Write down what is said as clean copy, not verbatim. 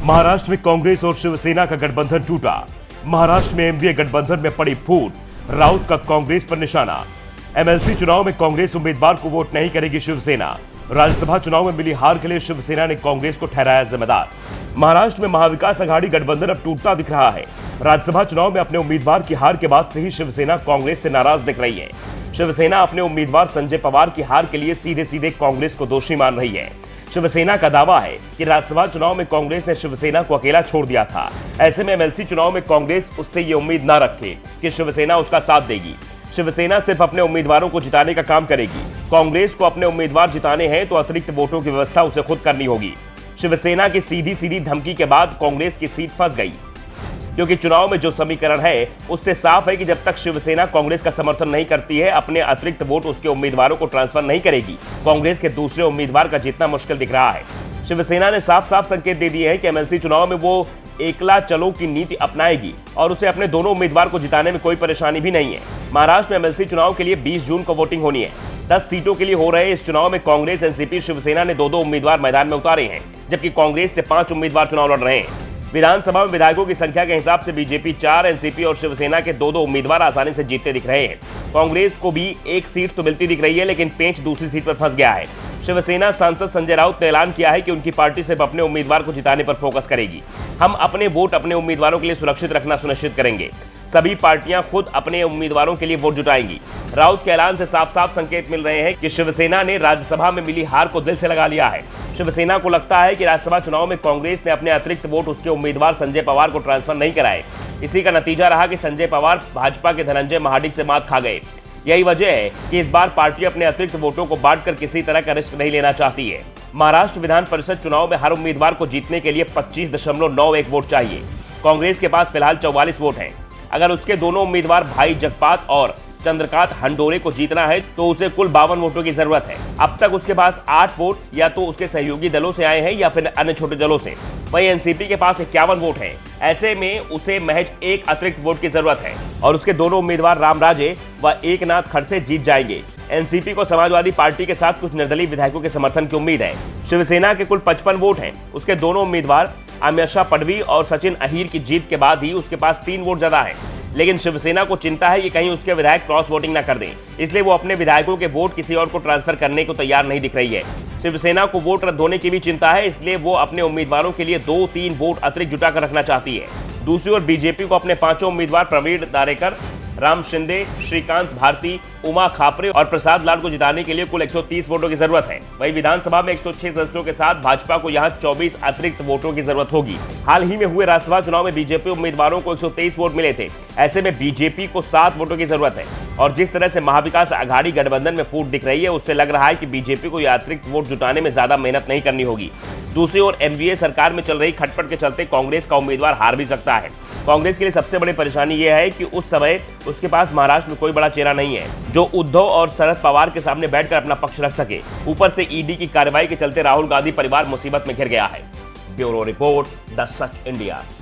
महाराष्ट्र में कांग्रेस और शिवसेना का गठबंधन टूटा। महाराष्ट्र में एमडीए गठबंधन में पड़ी फूट, राउत का कांग्रेस पर निशाना। एमएलसी चुनाव में कांग्रेस उम्मीदवार को वोट नहीं करेगी शिवसेना। राज्यसभा चुनाव में मिली हार के लिए शिवसेना ने कांग्रेस को ठहराया जिम्मेदार। महाराष्ट्र में महाविकास आघाड़ी गठबंधन अब टूटता दिख रहा है। राज्यसभा चुनाव में अपने उम्मीदवार की हार के बाद से ही शिवसेना कांग्रेस से नाराज दिख रही है। शिवसेना अपने उम्मीदवार संजय पवार की हार के लिए सीधे सीधे कांग्रेस को दोषी मान रही है। शिवसेना का दावा है कि राज्यसभा चुनाव में कांग्रेस ने शिवसेना को अकेला छोड़ दिया था। ऐसे में एमएलसी चुनाव में कांग्रेस उससे ये उम्मीद न रखे कि शिवसेना उसका साथ देगी। शिवसेना सिर्फ अपने उम्मीदवारों को जिताने का काम करेगी। कांग्रेस को अपने उम्मीदवार जिताने हैं तो अतिरिक्त वोटों की व्यवस्था उसे खुद करनी होगी। शिवसेना की सीधी सीधी धमकी के बाद कांग्रेस की सीट फंस गई, क्योंकि चुनाव में जो समीकरण है उससे साफ है कि जब तक शिवसेना कांग्रेस का समर्थन नहीं करती है, अपने अतिरिक्त वोट उसके उम्मीदवारों को ट्रांसफर नहीं करेगी, कांग्रेस के दूसरे उम्मीदवार का जीतना मुश्किल दिख रहा है। शिवसेना ने साफ साफ संकेत दे दिए हैं कि एमएलसी चुनाव में वो एकला चलो की नीति अपनाएगी और उसे अपने दोनों उम्मीदवार को जिताने में कोई परेशानी भी नहीं है। महाराष्ट्र में एमएलसी चुनाव के लिए 20 जून को वोटिंग होनी है। 10 सीटों के लिए हो रहे इस चुनाव में कांग्रेस, एनसीपी, शिवसेना ने 2-2 उम्मीदवार मैदान में उतारे हैं, जबकि कांग्रेस से 5 उम्मीदवार चुनाव लड़ रहे हैं। विधानसभा में विधायकों की संख्या के हिसाब से बीजेपी 4, एनसीपी और शिवसेना के 2-2 उम्मीदवार आसानी से जीतते दिख रहे हैं। कांग्रेस को भी एक सीट तो मिलती दिख रही है, लेकिन पेंच दूसरी सीट पर फंस गया है। शिवसेना सांसद संजय राउत ने ऐलान किया है कि उनकी पार्टी सिर्फ अपने उम्मीदवार को जिताने पर फोकस करेगी। हम अपने वोट अपने उम्मीदवारों के लिए सुरक्षित रखना सुनिश्चित करेंगे। सभी पार्टियां खुद अपने उम्मीदवारों के लिए वोट जुटाएंगी। राउत के ऐलान से साफ साफ संकेत मिल रहे हैं कि शिवसेना ने राज्यसभा में मिली हार को दिल से लगा लिया है। शिवसेना को लगता है कि राज्यसभा चुनाव में कांग्रेस ने अपने अतिरिक्त वोट उसके उम्मीदवार संजय पवार को ट्रांसफर नहीं कराए। इसी का नतीजा रहा कि संजय पवार भाजपा के धनंजय महाडिक से मात खा गए। यही वजह है कि इस बार पार्टी अपने अतिरिक्त वोटों को बांटकर किसी तरह का रिस्क नहीं लेना चाहती है। महाराष्ट्र विधान परिषद चुनाव में हर उम्मीदवार को जीतने के लिए 25.91 वोट चाहिए। कांग्रेस के पास फिलहाल 44 वोट हैं। अगर उसके दोनों उम्मीदवार भाई जगपात और चंद्रकांत हंडोरे को जीतना है तो उसे कुल 52 वोटों की जरूरत है। अब तक उसके पास 8 वोट या तो उसके सहयोगी दलों से आए हैं या फिर अन्य छोटे दलों से। वहीं एनसीपी के पास 51 वोट हैं। ऐसे में उसे महज एक अतिरिक्त वोट की जरूरत है और उसके दोनों उम्मीदवार राम राजे व एकनाथ खड़से जीत जाएंगे। एनसीपी को समाजवादी पार्टी के साथ कुछ निर्दलीय विधायकों के समर्थन की उम्मीद है। शिवसेना के कुल 55 वोट हैं। उसके दोनों उम्मीदवार अमियशा पडवी और सचिन अहीर की जीत के बाद ही उसके पास 3 वोट ज्यादा है। लेकिन शिवसेना को चिंता है कि कहीं उसके विधायक क्रॉस वोटिंग न कर दें, इसलिए वो अपने विधायकों के वोट किसी और को ट्रांसफर करने को तैयार नहीं दिख रही है। शिवसेना को वोट रद्द होने की भी चिंता है, इसलिए वो अपने उम्मीदवारों के लिए 2-3 वोट अतिरिक्त जुटाकर रखना चाहती है। दूसरी ओर बीजेपी को अपने 5 उम्मीदवार प्रवीण दारेकर, राम शिंदे, श्रीकांत भारती, उमा खापरे और प्रसाद लाल को जिताने के लिए कुल 130 वोटों की जरूरत है। वहीं विधानसभा में 106 सदस्यों के साथ भाजपा को यहां 24 अतिरिक्त वोटों की जरूरत होगी। हाल ही में हुए राज्यसभा चुनाव में बीजेपी उम्मीदवारों को 123 वोट मिले थे। ऐसे में बीजेपी को 7 वोटों की जरूरत है और जिस तरह से महाविकास आघाड़ी गठबंधन में फूट दिख रही है, उससे लग रहा है कि बीजेपी को यह अतिरिक्त वोट जुटाने में ज्यादा मेहनत नहीं करनी होगी। दूसरी ओर एनडीए सरकार में चल रही खटपट के चलते कांग्रेस का उम्मीदवार हार भी सकता है। कांग्रेस के लिए सबसे बड़ी परेशानी यह है कि उस समय उसके पास महाराष्ट्र में कोई बड़ा चेहरा नहीं है जो उद्धव और शरद पवार के सामने बैठकर अपना पक्ष रख सके। ऊपर से ईडी की कार्रवाई के चलते राहुल गांधी परिवार मुसीबत में घिर गया है। Bureau report, the such India.